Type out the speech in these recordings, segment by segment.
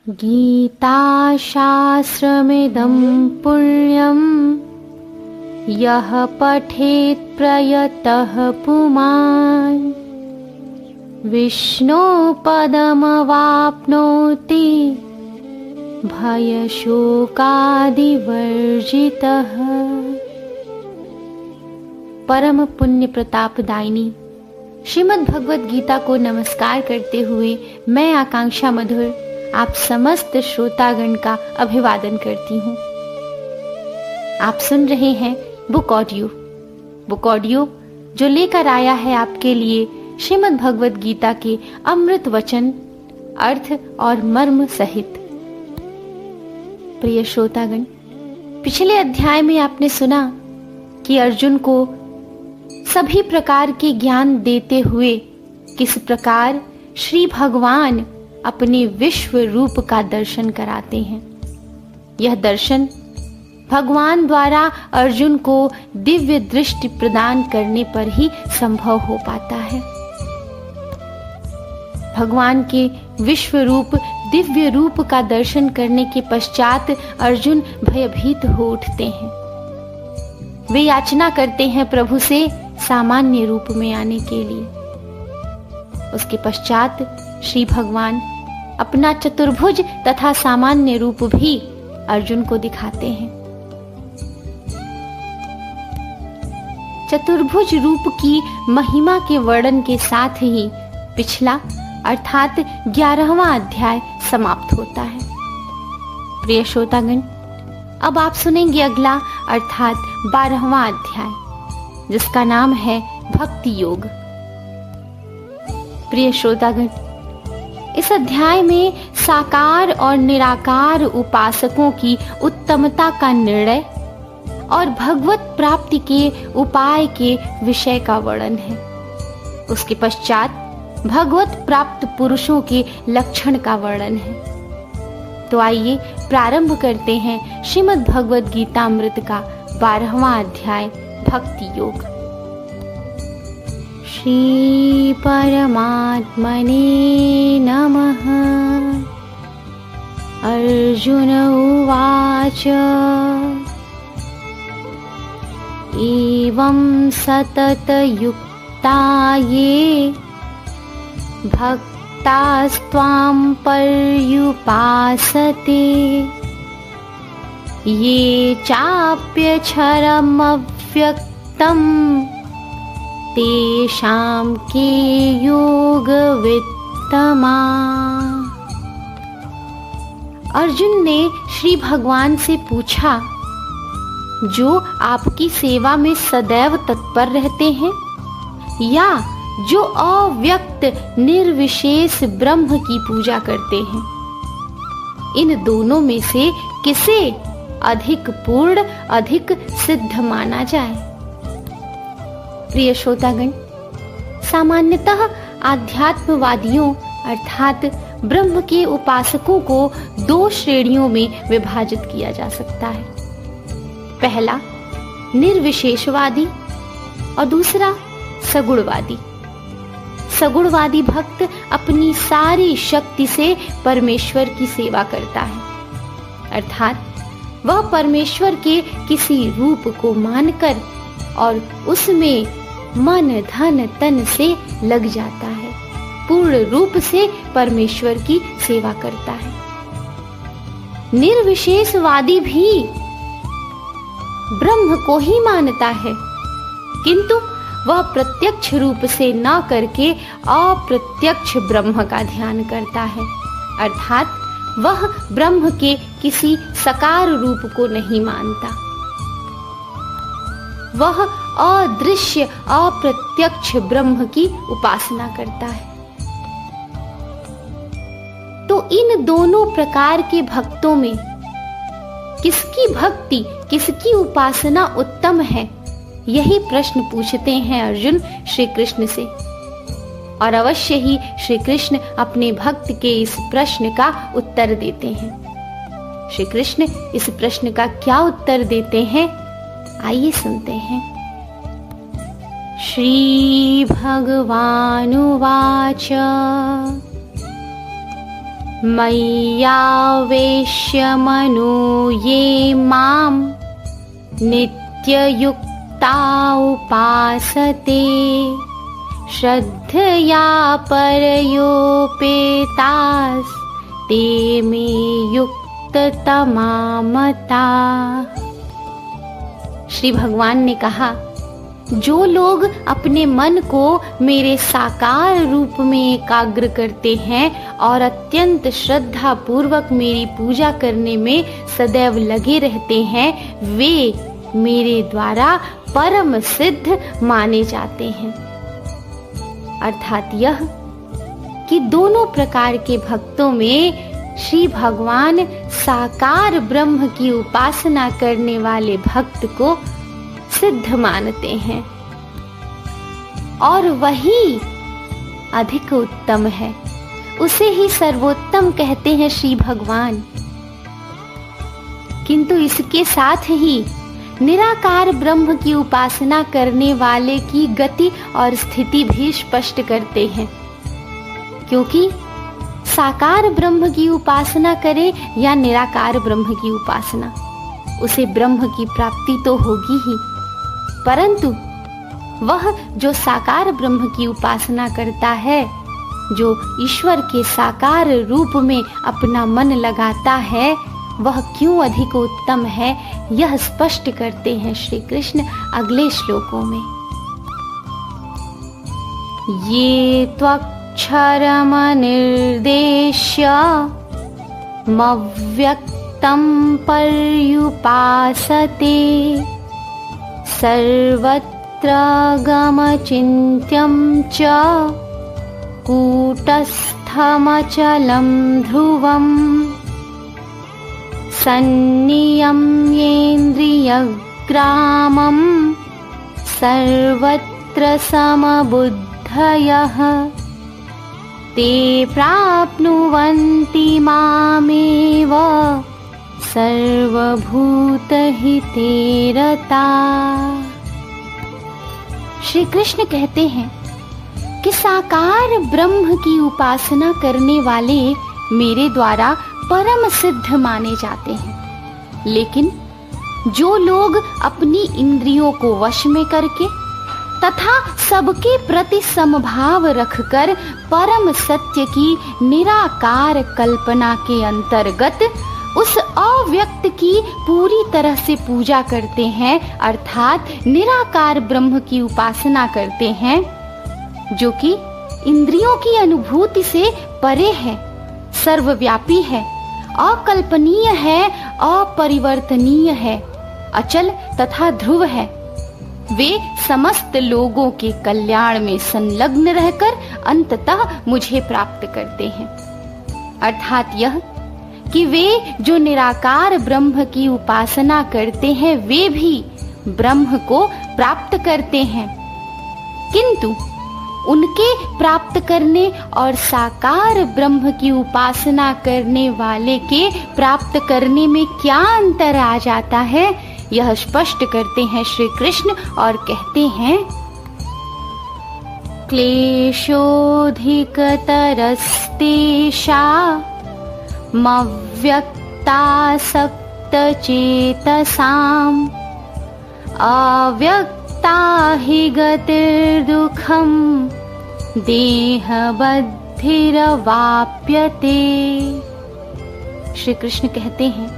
गीताशास्त्रमिदं पुण्यं यः पठेत् प्रयतः पुमान् विष्णोपदमवाप्नोति भयशोकादिवर्जितः। परम पुण्य प्रतापदायिनी श्रीमद् भगवद गीता को नमस्कार करते हुए मैं आकांक्षा मधुर आप समस्त श्रोतागण का अभिवादन करती हूँ। आप सुन रहे हैं बुक ऑडियो जो लेकर आया है आपके लिए श्रीमद् भगवद गीता के अमृत वचन अर्थ और मर्म सहित। प्रिय श्रोतागण, पिछले अध्याय में आपने सुना कि अर्जुन को सभी प्रकार के ज्ञान देते हुए किस प्रकार श्री भगवान अपने विश्व रूप का दर्शन कराते हैं। यह दर्शन भगवान द्वारा अर्जुन को दिव्य दृष्टि प्रदान करने पर ही संभव हो पाता है। भगवान के विश्व रूप दिव्य रूप का दर्शन करने के पश्चात अर्जुन भयभीत हो उठते हैं। वे याचना करते हैं प्रभु से सामान्य रूप में आने के लिए। उसके पश्चात श्री भगवान अपना चतुर्भुज तथा सामान्य रूप भी अर्जुन को दिखाते हैं। चतुर्भुज रूप की महिमा के वर्णन के साथ ही पिछला अर्थात 11वां अध्याय समाप्त होता है। प्रिय श्रोतागण, अब आप सुनेंगे अगला अर्थात 12वां अध्याय जिसका नाम है भक्ति योग। प्रिय श्रोतागण, इस अध्याय में साकार और निराकार उपासकों की उत्तमता का निर्णय और भगवत प्राप्ति के उपाय के विषय का वर्णन है। उसके पश्चात भगवत प्राप्त पुरुषों के लक्षण का वर्णन है। तो आइए प्रारंभ करते हैं श्रीमद् भगवद गीतामृत का 12वां अध्याय भक्ति योग। श्री परमात्मने नमः। अर्जुन उवाच एवं सततयुक्ता ये भक्तास्त्वां पर्युपासते ये चाप्यक्षरमव्यक्तम् तेषां के योगवित्तमा। अर्जुन ने श्री भगवान से पूछा, जो आपकी सेवा में सदैव तत्पर रहते हैं या जो अव्यक्त निर्विशेष ब्रह्म की पूजा करते हैं, इन दोनों में से किसे अधिक पूर्ण अधिक सिद्ध माना जाए। प्रिय श्रोतागण, सामान्यतः आध्यात्मवादियों अर्थात ब्रह्म के उपासकों को 2 श्रेणियों में विभाजित किया जा सकता है। पहला निर्विशेषवादी और दूसरा सगुणवादी। सगुणवादी भक्त अपनी सारी शक्ति से परमेश्वर की सेवा करता है, अर्थात वह परमेश्वर के किसी रूप को मानकर और उसमें मन धन तन से लग जाता है, पूर्ण रूप से परमेश्वर की सेवा करता है। निर्विशेषवादी भी ब्रह्म को ही मानता है, किंतु वह प्रत्यक्ष रूप से न करके अप्रत्यक्ष ब्रह्म का ध्यान करता है, अर्थात वह ब्रह्म के किसी साकार रूप को नहीं मानता। वह अदृश्य अप्रत्यक्ष ब्रह्म की उपासना करता है। तो इन दोनों प्रकार के भक्तों में किसकी भक्ति किसकी उपासना उत्तम है, यही प्रश्न पूछते हैं अर्जुन श्री कृष्ण से। और अवश्य ही श्री कृष्ण अपने भक्त के इस प्रश्न का उत्तर देते हैं। श्री कृष्ण इस प्रश्न का क्या उत्तर देते हैं, आइए सुनते हैं। श्री भगवानुवाच मय्यावेश्य मनो ये मां नित्ययुक्ता उपासते श्रद्धया परयोपेतास् ते मे युक्ततमा मता। श्री भगवान ने कहा, जो लोग अपने मन को मेरे साकार रूप में एकाग्र करते हैं और अत्यंत श्रद्धा पूर्वक मेरी पूजा करने में सदैव लगे रहते हैं, वे मेरे द्वारा परम सिद्ध माने जाते हैं। अर्थात यह कि दोनों प्रकार के भक्तों में श्री भगवान साकार ब्रह्म की उपासना करने वाले भक्त को सिद्ध मानते हैं और वही अधिक उत्तम है, उसे ही सर्वोत्तम कहते हैं श्री भगवान। किंतु इसके साथ ही निराकार ब्रह्म की उपासना करने वाले की गति और स्थिति भी स्पष्ट करते हैं, क्योंकि साकार ब्रह्म की उपासना करे या निराकार ब्रह्म की उपासना, उसे ब्रह्म की प्राप्ति तो होगी ही, परंतु वह जो साकार ब्रह्म की उपासना करता है, जो ईश्वर के साकार रूप में अपना मन लगाता है, वह क्यों अधिक उत्तम है, यह स्पष्ट करते हैं श्री कृष्ण अगले श्लोकों में। ये त्वक्षरमनिर्देश्य मव्यक्तं पर्युपासते सर्वत्र गमचिन्त्यं च कूटस्थमचलं ध्रुवम् सन्नियम्येन्द्रियग्रामं सर्वत्र समबुद्धयः ते प्राप्नुवन्ति मामेव सर्वभूतहिते रता। श्री कृष्ण कहते हैं कि साकार ब्रह्म की उपासना करने वाले मेरे द्वारा परम सिद्ध माने जाते हैं, लेकिन जो लोग अपनी इंद्रियों को वश में करके तथा सबके प्रति समभाव रखकर परम सत्य की निराकार कल्पना के अंतर्गत उस अव्यक्त की पूरी तरह से पूजा करते हैं, अर्थात निराकार ब्रह्म की उपासना करते हैं, जो कि इंद्रियों की अनुभूति से परे है, सर्वव्यापी है, अकल्पनीय है, अपरिवर्तनीय है, अचल तथा ध्रुव है। वे समस्त लोगों के कल्याण में संलग्न रहकर अंततः मुझे प्राप्त करते हैं। अर्थात यह कि वे जो निराकार ब्रह्म की उपासना करते हैं, वे भी ब्रह्म को प्राप्त करते हैं, किंतु उनके प्राप्त करने और साकार ब्रह्म की उपासना करने वाले के प्राप्त करने में क्या अंतर आ जाता है, यह स्पष्ट करते हैं श्री कृष्ण और कहते हैं, क्लेशोऽधिकतरस्तेषामव्यक्तासक्तचेतसाम् अव्यक्ता हि गतिर्दुःखम् देहबद्धिरवाप्यते। श्री कृष्ण कहते हैं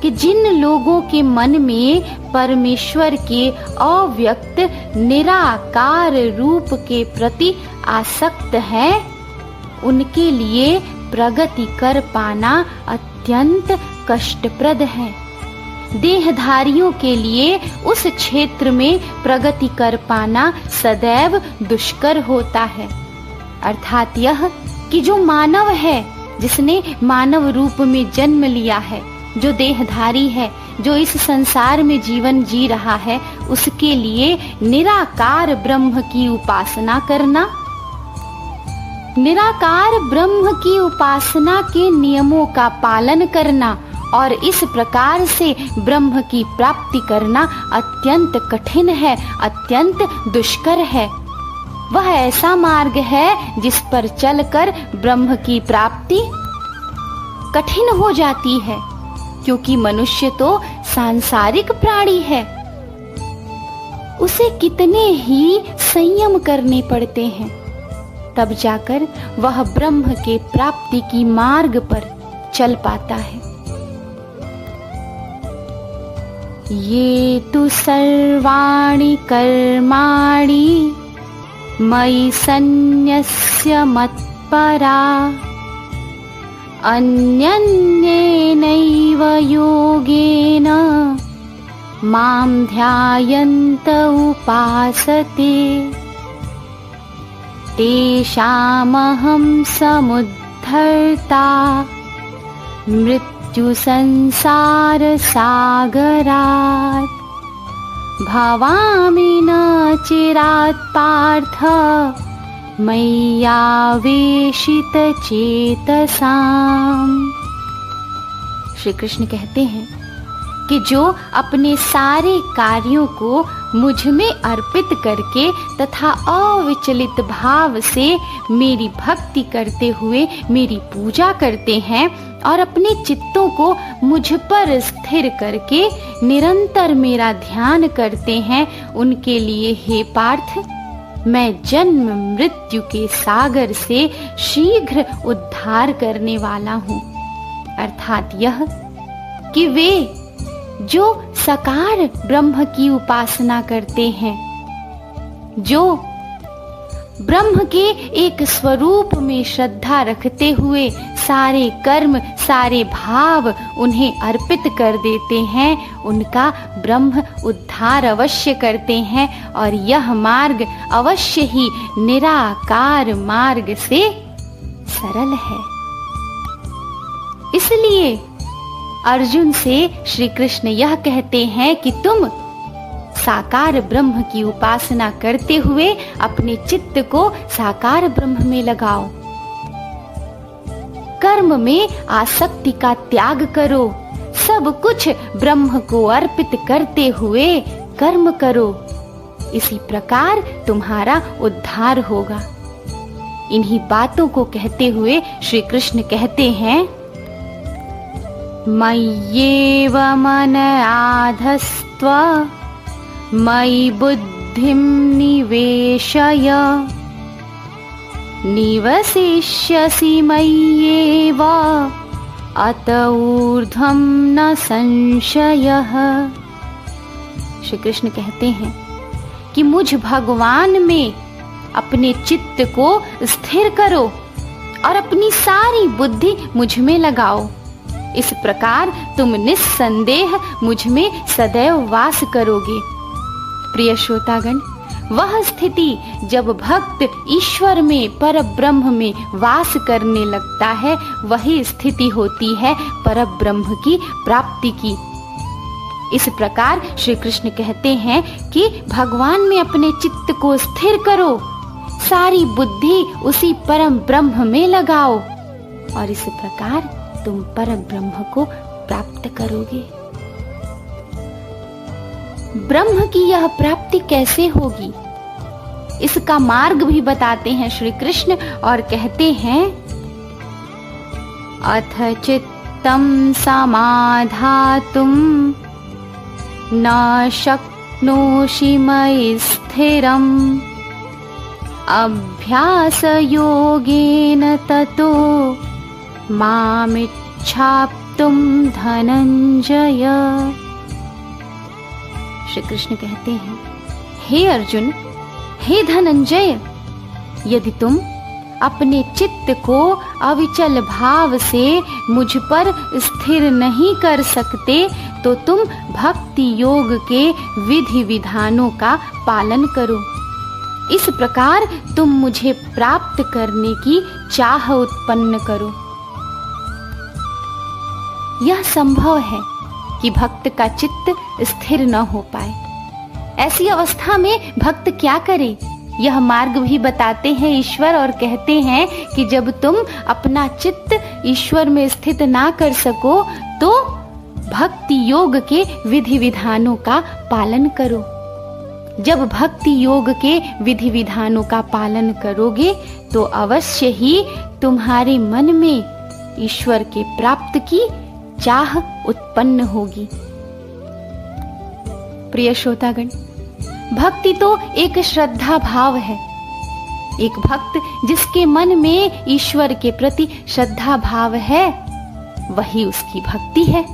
कि जिन लोगों के मन में परमेश्वर के अव्यक्त निराकार रूप के प्रति आसक्त है, उनके लिए प्रगति कर पाना अत्यंत कष्टप्रद है। देहधारियों के लिए उस क्षेत्र में प्रगति कर पाना सदैव दुष्कर होता है। अर्थात यह कि जो मानव है, जिसने मानव रूप में जन्म लिया है, जो देहधारी है, जो इस संसार में जीवन जी रहा है, उसके लिए निराकार ब्रह्म की उपासना करना, निराकार ब्रह्म की उपासना के नियमों का पालन करना और इस प्रकार से ब्रह्म की प्राप्ति करना अत्यंत कठिन है, अत्यंत दुष्कर है। वह ऐसा मार्ग है जिस पर चलकर ब्रह्म की प्राप्ति कठिन हो जाती है, क्योंकि मनुष्य तो सांसारिक प्राणी है। उसे कितने ही संयम करने पड़ते हैं, तब जाकर वह ब्रह्म के प्राप्ति की मार्ग पर चल पाता है। ये तु सर्वाणि कर्माणि मयि सन्न्यस्य मत्परा अन्यन्येनैव योगेन मां ध्यायन्त उपासते तेषामहं समुद्धर्ता मृत्युसंसारसागरात् भवामि न चिरात् पार्थ मय्यावेशितचेतसाम्। श्री कृष्ण कहते हैं कि जो अपने सारे कार्यों को मुझ में अर्पित करके तथा अविचलित भाव से मेरी भक्ति करते हुए मेरी पूजा करते हैं और अपने चित्तों को मुझ पर स्थिर करके निरंतर मेरा ध्यान करते हैं, उनके लिए हे पार्थ मैं जन्म मृत्यु के सागर से शीघ्र उद्धार करने वाला हूँ। अर्थात यह कि वे जो साकार ब्रह्म की उपासना करते हैं, जो ब्रह्म के एक स्वरूप में श्रद्धा रखते हुए सारे कर्म सारे भाव उन्हें अर्पित कर देते हैं, उनका ब्रह्म उद्धार अवश्य करते हैं और यह मार्ग अवश्य ही निराकार मार्ग से सरल है। इसलिए अर्जुन से श्री कृष्ण यह कहते हैं कि तुम साकार ब्रह्म की उपासना करते हुए अपने चित्त को साकार ब्रह्म में लगाओ। कर्म में आसक्ति का त्याग करो, सब कुछ ब्रह्म को अर्पित करते हुए कर्म करो। इसी प्रकार तुम्हारा उद्धार होगा। इन्हीं बातों को कहते हुए श्री कृष्ण कहते हैं मय्येव मन आधस्त्व मयि बुद्धिं निवेशय निवसिष्यसि मय्येव अत ऊर्ध्वं न संशयः। श्री कृष्ण कहते हैं कि मुझ भगवान में अपने चित्त को स्थिर करो और अपनी सारी बुद्धि मुझ में लगाओ। इस प्रकार तुम निस्संदेह मुझ में सदैव वास करोगे। प्रिय श्रोतागण, वह स्थिति जब भक्त ईश्वर में परब्रह्म में वास करने लगता है, वही स्थिति होती है परब्रह्म की प्राप्ति की। इस प्रकार श्री कृष्ण कहते हैं कि भगवान में अपने चित्त को स्थिर करो, सारी बुद्धि उसी परम ब्रह्म में लगाओ और इस प्रकार तुम परम ब्रह्म को प्राप्त करोगे। ब्रह्म की यह प्राप्ति कैसे होगी, इसका मार्ग भी बताते हैं श्री कृष्ण और कहते हैं अथ चित्तं समाधातुं न शक्नोषि मयि स्थिरम् अभ्यासयोगेन ततो मामिच्छाप्तुं धनंजय। श्री कृष्ण कहते हैं हे अर्जुन, हे धनंजय, यदि तुम अपने चित्त को अविचल भाव से मुझ पर स्थिर नहीं कर सकते तो तुम भक्ति योग के विधि विधानों का पालन करो। इस प्रकार तुम मुझे प्राप्त करने की चाह उत्पन्न करो। यह संभव है कि भक्त का चित्त स्थिर न हो पाए। ऐसी अवस्था में भक्त क्या करे, यह मार्ग भी बताते हैं ईश्वर और कहते हैं कि जब तुम अपना चित्त ईश्वर में स्थित ना कर सको तो भक्ति योग के विधि विधानों का पालन करो। जब भक्ति योग के विधि विधानों का पालन करोगे तो अवश्य ही तुम्हारे मन में ईश्वर के प्राप्त की चाह उत्पन्न होगी। प्रिय श्रोतागण, भक्ति तो एक श्रद्धा भाव है। एक भक्त जिसके मन में ईश्वर के प्रति श्रद्धा भाव है, वही उसकी भक्ति है।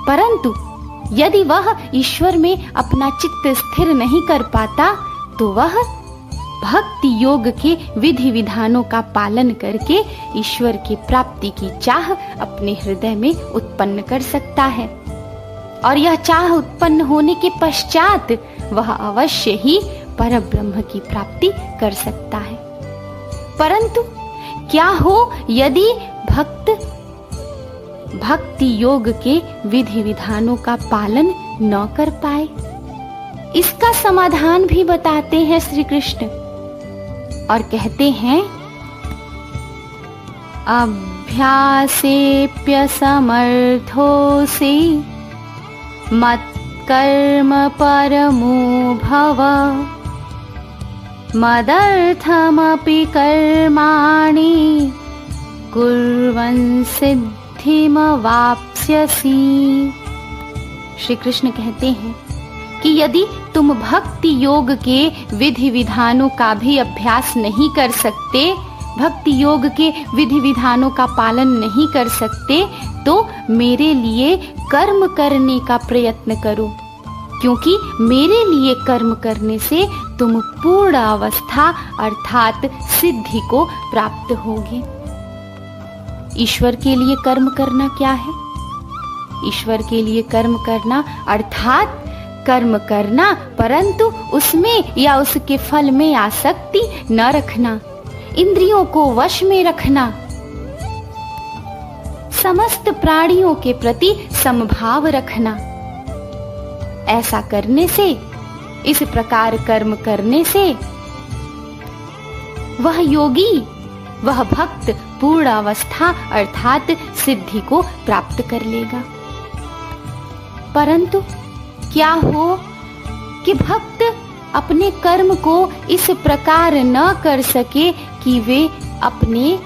परंतु यदि वह ईश्वर में अपना चित्त स्थिर नहीं कर पाता, तो वह भक्ति योग के विधि विधानों का पालन करके ईश्वर की प्राप्ति की चाह अपने हृदय में उत्पन्न कर सकता है। और यह चाह उत्पन्न होने के पश्चात वह अवश्य ही परब्रह्म की प्राप्ति कर सकता है। परंतु क्या हो यदि भक्त भक्ति योग के विधि विधानों का पालन न कर पाए? इसका समाधान भी बताते हैं श्री कृष्ण और कहते हैं, अभ्यासेप्यसमर्थोऽसि मत्कर्म परमो भव मदर्थमपि कर्माणि कुर्वन् सिद्धिमवाप्स्यसि। श्री कृष्ण कहते हैं कि यदि तुम भक्ति योग के विधि विधानों का भी अभ्यास नहीं कर सकते, भक्ति योग के विधि विधानों का पालन नहीं कर सकते, तो मेरे लिए कर्म करने का प्रयत्न करो, क्योंकि मेरे लिए कर्म करने से तुम पूर्ण अवस्था अर्थात सिद्धि को प्राप्त होगे। ईश्वर के लिए कर्म करना क्या है? ईश्वर के लिए कर्म करना अर्थात कर्म करना, परंतु उसमें या उसके फल में आसक्ति न रखना, इंद्रियों को वश में रखना, समस्त प्राणियों के प्रति समभाव रखना। ऐसा करने से, इस प्रकार कर्म करने से वह योगी, वह भक्त पूर्ण अवस्था अर्थात सिद्धि को प्राप्त कर लेगा। परंतु क्या हो कि भक्त अपने कर्म को इस प्रकार न कर सके कि वे अपने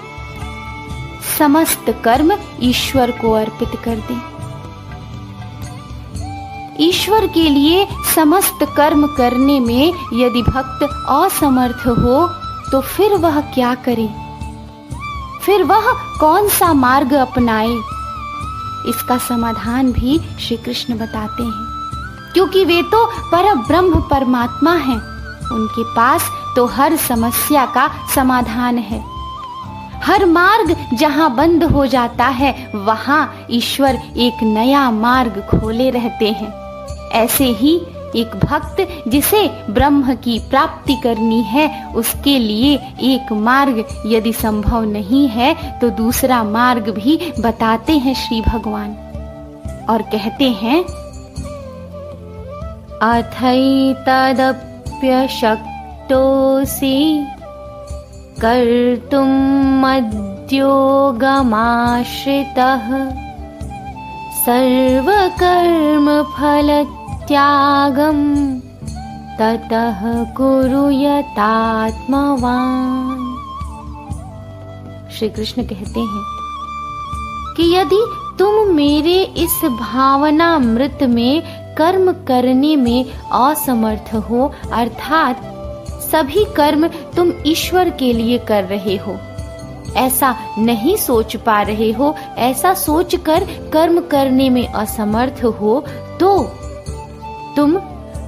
समस्त कर्म ईश्वर को अर्पित कर दें। ईश्वर के लिए समस्त कर्म करने में यदि भक्त असमर्थ हो, तो फिर वह क्या करे? फिर वह कौन सा मार्ग अपनाए? इसका समाधान भी श्री कृष्ण बताते हैं, क्योंकि वे तो परब्रह्म परमात्मा हैं। उनके पास तो हर समस्या का समाधान है। हर मार्ग जहां बंद हो जाता है, वहां ईश्वर एक नया मार्ग खोले रहते हैं। ऐसे ही एक भक्त जिसे ब्रह्म की प्राप्ति करनी है, उसके लिए एक मार्ग यदि संभव नहीं है, तो दूसरा मार्ग भी बताते हैं श्री भगवान और कहते हैं, अथैतदप्यशक्तोऽसि कर्तुं मद्योगमाश्रितः सर्वकर्मफलत्यागं ततः कुरु यतात्मवान्। श्री कृष्ण कहते हैं कि यदि तुम मेरे इस भावनामृत में कर्म करने में असमर्थ हो, अर्थात सभी कर्म तुम ईश्वर के लिए कर रहे हो, ऐसा नहीं सोच पा रहे हो, ऐसा सोचकर कर्म करने में असमर्थ हो, तो तुम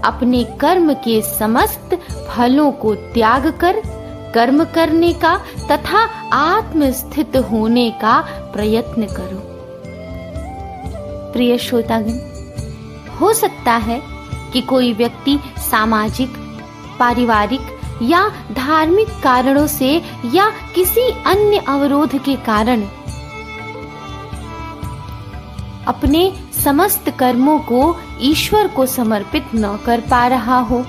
अपने कर्म के समस्त फलों को त्याग कर कर्म करने का तथा आत्मस्थित होने का प्रयत्न करो। प्रिय श्रोतागण, हो सकता है कि कोई व्यक्ति सामाजिक, पारिवारिक या धार्मिक कारणों से या किसी अन्य अवरोध के कारण अपने समस्त कर्मों को ईश्वर को समर्पित न कर पा रहा हो।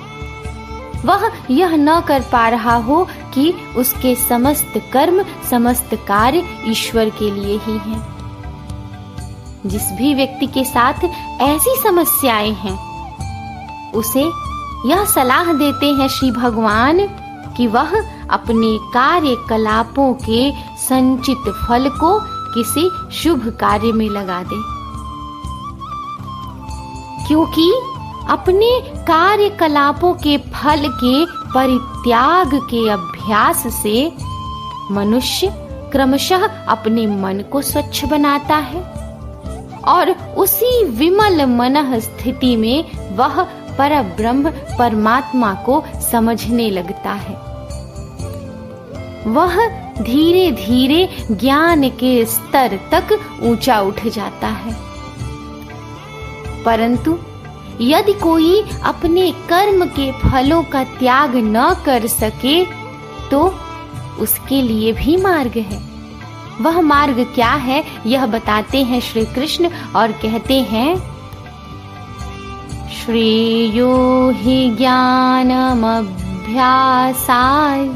वह यह न कर पा रहा हो कि उसके समस्त कर्म, समस्त कार्य ईश्वर के लिए ही हैं। जिस भी व्यक्ति के साथ ऐसी समस्याएं हैं, उसे यह सलाह देते हैं श्री भगवान कि वह अपने कार्यकलापों के संचित फल को किसी शुभ कार्य में लगा दे, क्योंकि अपने कार्यकलापों के फल के परित्याग के अभ्यास से मनुष्य क्रमशः अपने मन को स्वच्छ बनाता है और उसी विमल मनः स्थिति में वह परब्रह्म परमात्मा को समझने लगता है। वह धीरे धीरे ज्ञान के स्तर तक ऊंचा उठ जाता है। परंतु यदि कोई अपने कर्म के फलों का त्याग न कर सके तो उसके लिए भी मार्ग है। वह मार्ग क्या है यह बताते हैं श्री कृष्ण और कहते हैं, श्रेयो हि ज्ञानमभ्यासाय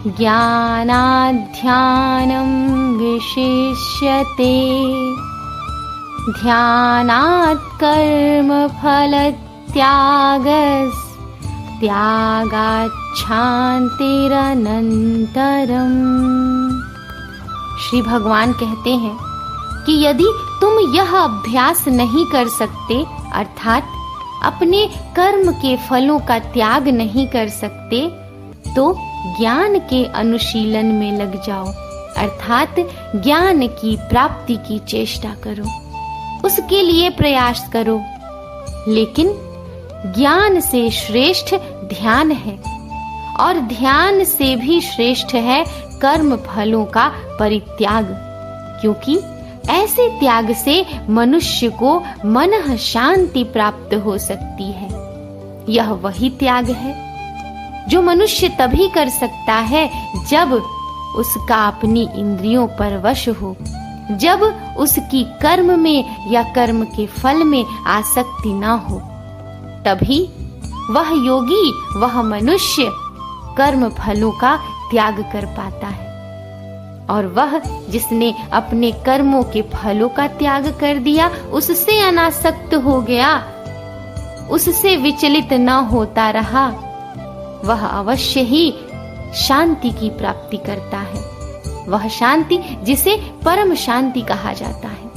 ज्ञानाद् ध्यानं विशिष्यते ध्यानात् कर्म फल त्यागस् त्यागात् शान्तिरनन्तरम्। श्री भगवान कहते हैं कि यदि तुम यह अभ्यास नहीं कर सकते, अर्थात अपने कर्म के फलों का त्याग नहीं कर सकते, तो ज्ञान के अनुशीलन में लग जाओ, अर्थात ज्ञान की प्राप्ति की चेष्टा करो, उसके लिए प्रयास करो। लेकिन ज्ञान से श्रेष्ठ ध्यान है और ध्यान से भी श्रेष्ठ है कर्म फलों का परित्याग, क्योंकि ऐसे त्याग से मनुष्य को मनः शांति प्राप्त हो सकती है। यह वही त्याग है जो मनुष्य तभी कर सकता है जब उसका अपनी इंद्रियों पर वश हो, जब उसकी कर्म में या कर्म के फल में आसक्ति न हो। तभी वह योगी, वह मनुष्य कर्म फलों का त्याग कर पाता है। और वह जिसने अपने कर्मों के फलों का त्याग कर दिया, उससे अनासक्त हो गया, उससे विचलित न होता रहा, वह अवश्य ही शांति की प्राप्ति करता है। वह शांति जिसे परम शांति कहा जाता है।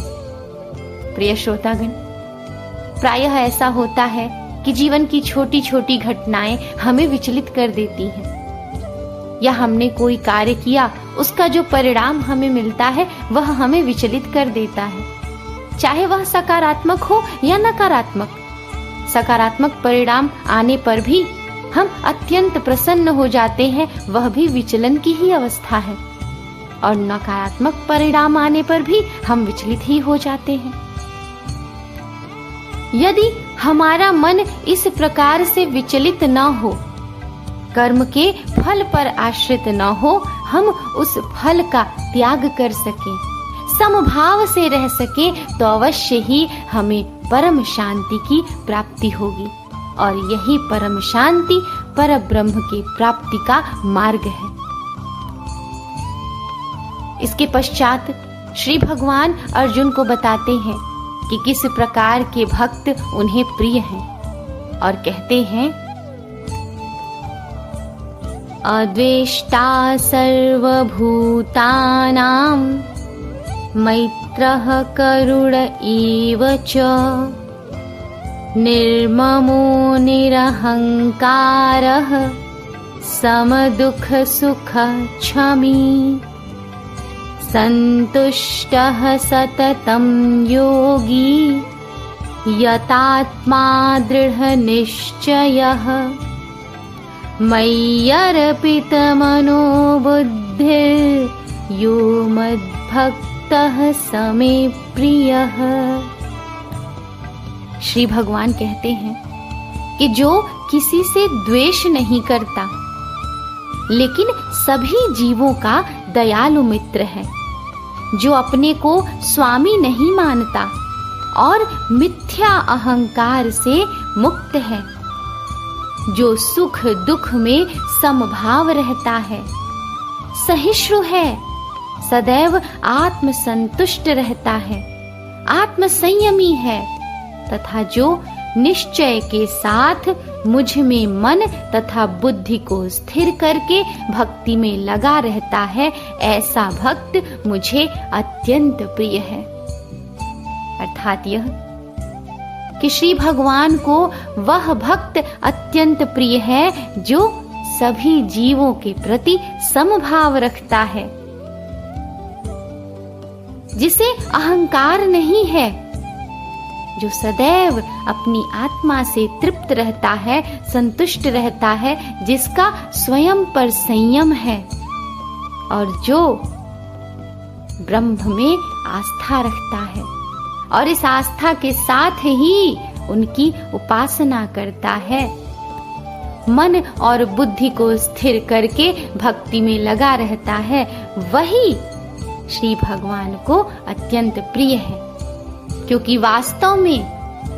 प्रिय श्रोतागण, प्रायः ऐसा होता है कि जीवन की छोटी छोटी घटनाएं हमें विचलित कर देती हैं, या हमने कोई कार्य किया, उसका जो परिणाम हमें मिलता है वह हमें विचलित कर देता है, चाहे वह सकारात्मक हो या नकारात्मक। सकारात्मक परिणाम आने पर भी हम अत्यंत प्रसन्न हो जाते हैं, वह भी विचलन की ही अवस्था है, और नकारात्मक परिणाम आने पर भी हम विचलित ही हो जाते हैं। यदि हमारा मन इस प्रकार से विचलित न हो, कर्म के फल पर आश्रित न हो, हम उस फल का त्याग कर सकें, समभाव से रह सकें, तो अवश्य ही हमें परम शांति की प्राप्ति होगी। और यही परम शांति परब्रह्म की प्राप्ति का मार्ग है। इसके पश्चात श्री भगवान अर्जुन को बताते हैं कि किस प्रकार के भक्त उन्हें प्रिय हैं, और कहते हैं, अद्वेष्टा सर्वभूतानां मैत्रः करुण एव च निर्ममो निरहंकारः समदुःखसुखक्षमी सन्तुष्टः सततं योगी यतात्मा दृढनिश्चयः मय्यर्पितमनो बुद्धिर् यो मद्भक्तः समे प्रियः। श्री भगवान कहते हैं कि जो किसी से द्वेष नहीं करता, लेकिन सभी जीवों का दयालु मित्र है, जो अपने को स्वामी नहीं मानता और मिथ्या अहंकार से मुक्त है, जो सुख दुख में समभाव रहता है, सहिष्णु है, सदैव आत्म संतुष्ट रहता है, आत्म संयमी है, तथा जो निश्चय के साथ मुझ में मन तथा बुद्धि को स्थिर करके भक्ति में लगा रहता है, ऐसा भक्त मुझे अत्यंत प्रिय है। अर्थात यह कि श्री भगवान को वह भक्त अत्यंत प्रिय है जो सभी जीवों के प्रति समभाव रखता है, जिसे अहंकार नहीं है, जो सदैव अपनी आत्मा से तृप्त रहता है, संतुष्ट रहता है, जिसका स्वयं पर संयम है और जो ब्रह्म में आस्था रखता है और इस आस्था के साथ ही उनकी उपासना करता है। मन और बुद्धि को स्थिर करके भक्ति में लगा रहता है, वही श्री भगवान को अत्यंत प्रिय है। क्योंकि वास्तव में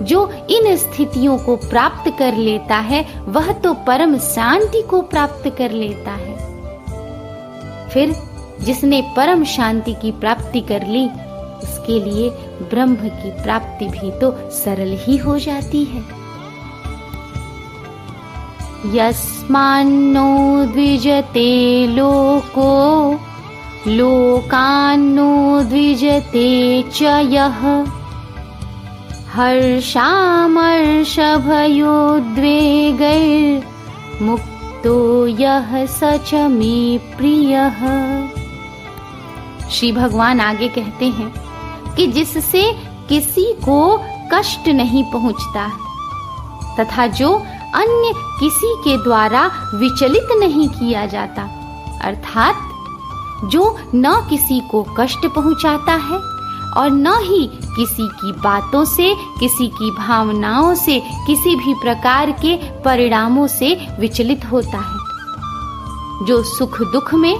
जो इन स्थितियों को प्राप्त कर लेता है वह तो परम शांति को प्राप्त कर लेता है। फिर जिसने परम शांति की प्राप्ति कर ली उसके लिए ब्रह्म की प्राप्ति भी तो सरल ही हो जाती है। यस्मान्नो द्विजते लोको लोकान्नो द्विजते च यः हर्षामर्षभयोद्वेगैर्मुक्तो यः स च मे प्रियः। श्री भगवान आगे कहते हैं कि जिससे किसी को कष्ट नहीं पहुंचता तथा जो अन्य किसी के द्वारा विचलित नहीं किया जाता, अर्थात जो न किसी को कष्ट पहुंचाता है और न ही किसी की बातों से, किसी की भावनाओं से, किसी भी प्रकार के परिणामों से विचलित होता है, जो सुख दुख में,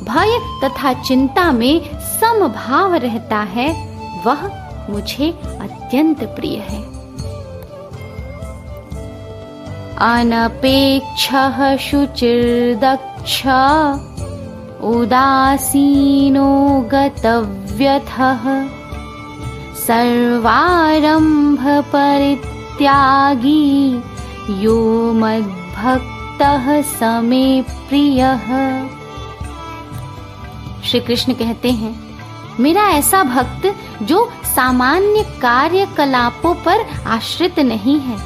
भय तथा चिंता में समभाव रहता है, वह मुझे अत्यंत प्रिय है। अनपेक्षः शुचिर्दक्ष उदासीनो गतव्यथः सर्वारंभ परित्यागी यो मद्भक्तः स मे प्रियः। श्री कृष्ण कहते हैं, मेरा ऐसा भक्त जो सामान्य कार्यकलापों पर आश्रित नहीं है,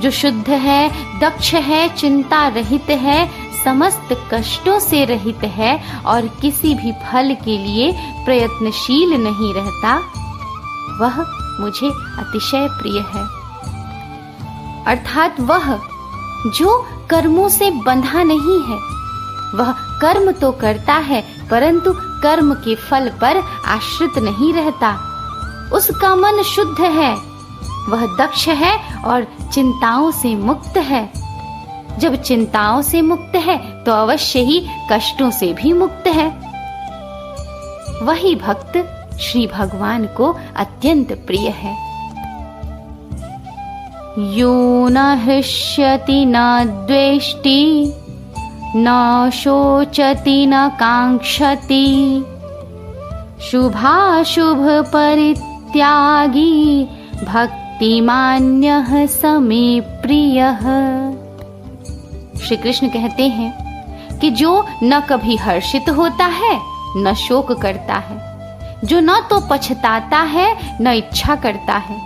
जो शुद्ध है, दक्ष है, चिंता रहित है, समस्त कष्टों से रहित है और किसी भी फल के लिए प्रयत्नशील नहीं रहता, वह मुझे अतिशय प्रिय है। अर्थात वह जो कर्मों से बंधा नहीं है, वह कर्म तो करता है परंतु कर्म के फल पर आश्रित नहीं रहता, उसका मन शुद्ध है, वह दक्ष है और चिंताओं से मुक्त है। जब चिंताओं से मुक्त है तो अवश्य ही कष्टों से भी मुक्त है। वही भक्त श्री भगवान को अत्यंत प्रिय है। यो न हृष्यति न द्वेष्टि न शोचति न कांक्षति शुभाशुभ परित्यागी भक्तिमान्यः स मे प्रियः। श्री कृष्ण कहते हैं कि जो न कभी हर्षित होता है न शोक करता है, जो न तो पछताता है न इच्छा करता है,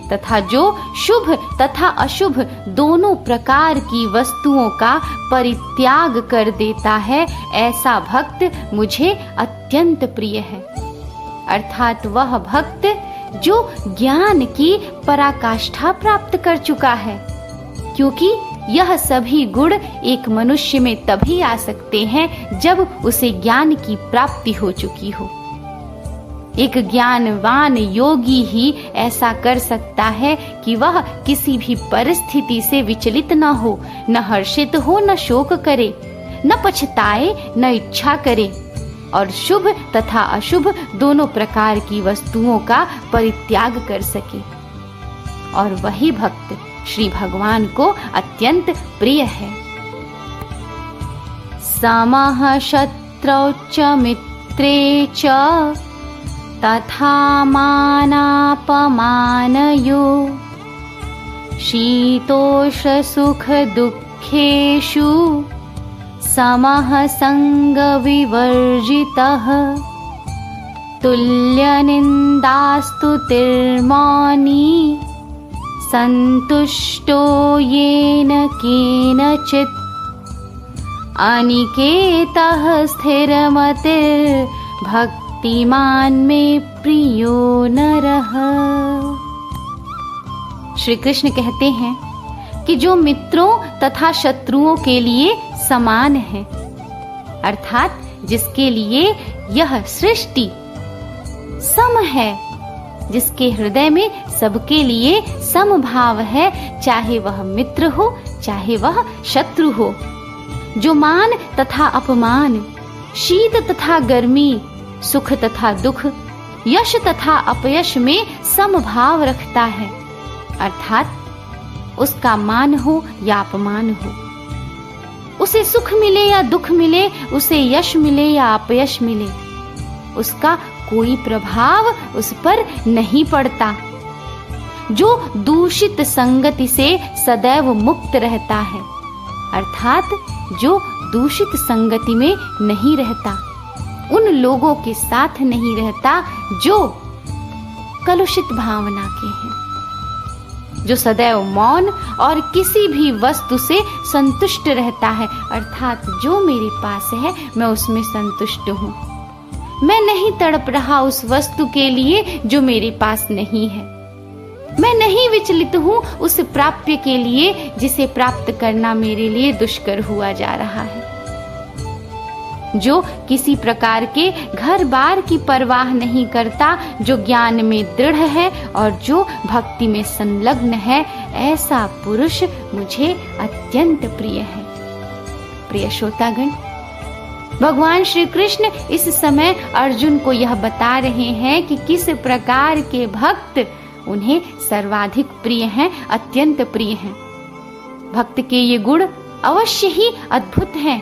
तथा जो शुभ तथा अशुभ दोनों प्रकार की वस्तुओं का परित्याग कर देता है, ऐसा भक्त मुझे अत्यंत प्रिय है। अर्थात वह भक्त जो ज्ञान की पराकाष्ठा प्राप्त कर चुका है, क्योंकि यह सभी गुण एक मनुष्य में तभी आ सकते हैं जब उसे ज्ञान की प्राप्ति हो चुकी हो। एक ज्ञानवान योगी ही ऐसा कर सकता है कि वह किसी भी परिस्थिति से विचलित न हो, न हर्षित हो, न शोक करे, न पछताए, न इच्छा करे और शुभ तथा अशुभ दोनों प्रकार की वस्तुओं का परित्याग कर सके। और वही भक्त श्री भगवान को अत्यंत प्रिय है। समः शत्रौ च मित्रे च तथा मानापमानयो शीतोष्ण सुख दुःखेषु समः संग विवर्जितः तुल्यनिन्दास्तुतिर्मौनी संतुष्टो येन केनचित् अनिकेतः स्थिरमतिर्भक्तिमान् मे प्रियो नरः। श्री कृष्ण कहते हैं कि जो मित्रों तथा शत्रुओं के लिए समान है, अर्थात जिसके लिए यह सृष्टि सम है, जिसके हृदय में सबके लिए समभाव है, चाहे वह मित्र हो चाहे वह शत्रु हो, जो मान तथा अपमान, शीत तथा गर्मी, सुख तथा दुख, यश तथा अपयश में समभाव रखता है, अर्थात उसका मान हो या अपमान हो, उसे सुख मिले या दुख मिले, उसे यश मिले या अपयश मिले, उसका कोई प्रभाव उस पर नहीं पड़ता। जो दूषित संगति से सदैव मुक्त रहता है, अर्थात जो दूषित संगति में नहीं रहता, उन लोगों के साथ नहीं रहता जो कलुषित भावना के हैं, जो सदैव मौन और किसी भी वस्तु से संतुष्ट रहता है, अर्थात जो मेरे पास है मैं उसमें संतुष्ट हूँ, मैं नहीं तड़प रहा उस वस्तु के लिए जो मेरे पास नहीं है, मैं नहीं विचलित हूँ उस प्राप्य के लिए जिसे प्राप्त करना मेरे लिए दुष्कर हुआ जा रहा है। जो किसी प्रकार के घर बार की परवाह नहीं करता, जो ज्ञान में दृढ़ है और जो भक्ति में संलग्न है, ऐसा पुरुष मुझे अत्यंत प्रिय है। प्रिय श्रोतागण, भगवान श्री कृष्ण इस समय अर्जुन को यह बता रहे हैं कि किस प्रकार के भक्त उन्हें सर्वाधिक प्रिय हैं, अत्यंत प्रिय हैं। भक्त के ये गुण अवश्य ही अद्भुत हैं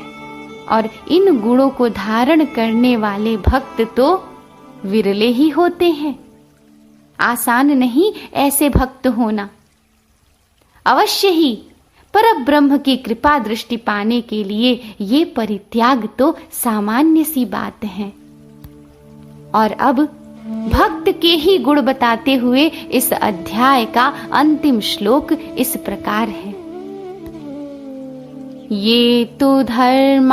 और इन गुणों को धारण करने वाले भक्त तो विरले ही होते हैं। आसान नहीं ऐसे भक्त होना। अवश्य ही परब्रह्म की कृपा दृष्टि पाने के लिए ये परित्याग तो सामान्य सी बात है। और अब भक्त के ही गुण बताते हुए इस अध्याय का अंतिम श्लोक इस प्रकार है। ये तु धर्मामृतमिदं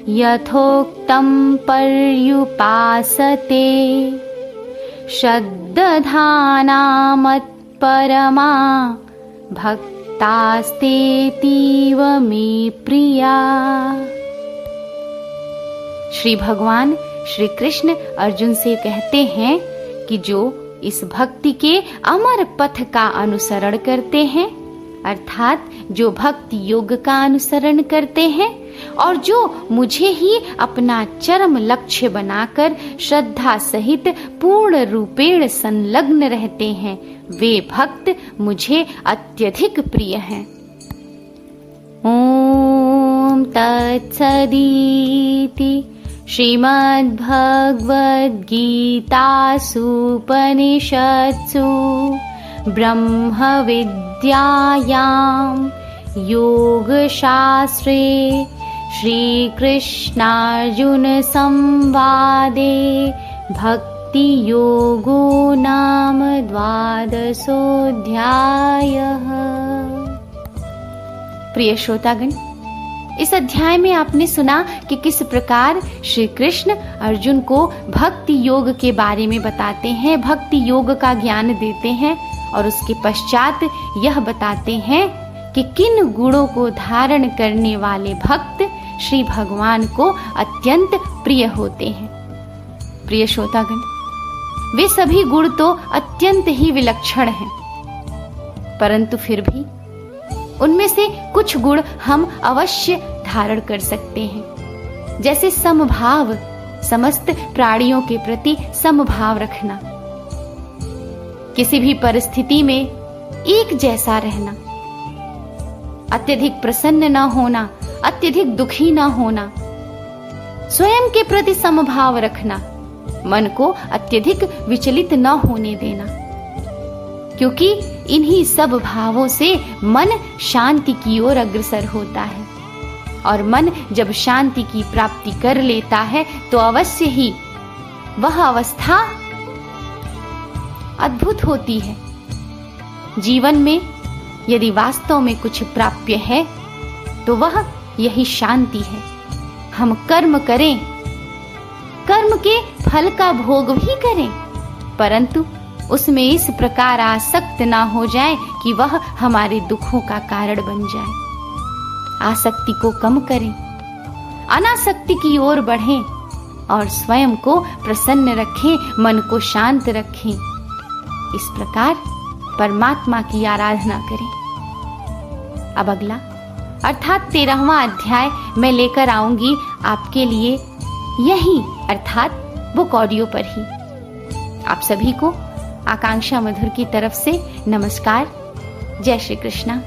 यथोक्तं पर्युपासते श्रद्धाना मत्परमा भक्तास्तेतीव मे प्रिया। श्री भगवान श्री कृष्ण अर्जुन से कहते हैं कि जो इस भक्ति के अमर पथ का अनुसरण करते हैं, अर्थात जो भक्ति योग का अनुसरण करते हैं और जो मुझे ही अपना चरम लक्ष्य बनाकर श्रद्धा सहित पूर्ण रूपेण संलग्न रहते हैं, वे भक्त मुझे अत्यधिक प्रिय हैं। ओम तत्सदिति श्रीमद्भगवद्गीतासूपनिषत्सु ब्रह्मविद्यायां योगशास्त्रे श्रीकृष्णार्जुनसंवादे भक्तियोगो नाम 12वादशोऽध्यायः। प्रिय श्रोतागण, इस अध्याय में आपने सुना कि किस प्रकार श्री कृष्ण अर्जुन को भक्ति योग के बारे में बताते हैं, भक्ति योग का ज्ञान देते हैं और उसके पश्चात यह बताते हैं कि किन गुणों को धारण करने वाले भक्त श्री भगवान को अत्यंत प्रिय होते हैं। प्रिय श्रोतागण, वे सभी गुण तो अत्यंत ही विलक्षण हैं, परंतु फिर भी उनमें से कुछ गुण हम अवश्य धारण कर सकते हैं। जैसे समभाव, समस्त प्राणियों के प्रति समभाव रखना, किसी भी परिस्थिति में एक जैसा रहना, अत्यधिक प्रसन्न न होना, अत्यधिक दुखी न होना, स्वयं के प्रति समभाव रखना, मन को अत्यधिक विचलित न होने देना, क्योंकि इन्हीं सब भावों से मन शांति की ओर अग्रसर होता है। और मन जब शांति की प्राप्ति कर लेता है तो अवश्य ही वह अवस्था अद्भुत होती है। जीवन में यदि वास्तव में कुछ प्राप्य है तो वह यही शांति है। हम कर्म करें, कर्म के फल का भोग भी करें, परंतु उसमें इस प्रकार आसक्त ना हो जाए कि वह हमारे दुखों का कारण बन जाए। आसक्ति को कम करें, अनासक्ति की ओर बढ़ें और स्वयं को प्रसन्न रखें, मन को शांत रखें। इस प्रकार परमात्मा की आराधना करें। अब अगला अर्थात 13वां अध्याय मैं लेकर आऊंगी आपके लिए यही अर्थात बुक ऑडियो पर ही। आप सभी को आकांक्षा मधुर की तरफ से नमस्कार। जय श्री कृष्णा।